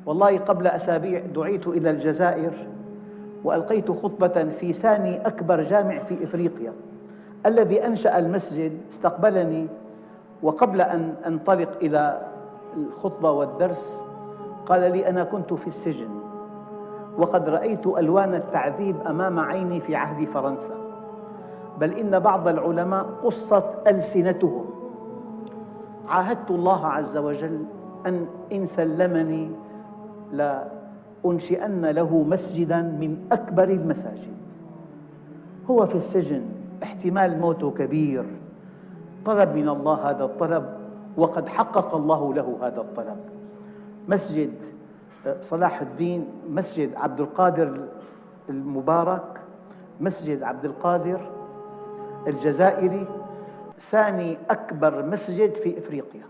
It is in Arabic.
والله قبل أسابيع دعيت إلى الجزائر وألقيت خطبة في ثاني أكبر جامع في إفريقيا. الذي أنشأ المسجد استقبلني، وقبل أن أنطلق إلى الخطبة والدرس قال لي: أنا كنت في السجن وقد رأيت ألوان التعذيب أمام عيني في عهد فرنسا، بل إن بعض العلماء قصت ألسنتهم. عاهدت الله عز وجل أن إن سلمني لأنشئن له مسجداً من أكبر المساجد. هو في السجن، احتمال موته كبير، طلب من الله هذا الطلب وقد حقق الله له هذا الطلب. مسجد صلاح الدين، مسجد عبد القادر المبارك، مسجد عبد القادر الجزائري، ثاني أكبر مسجد في إفريقيا.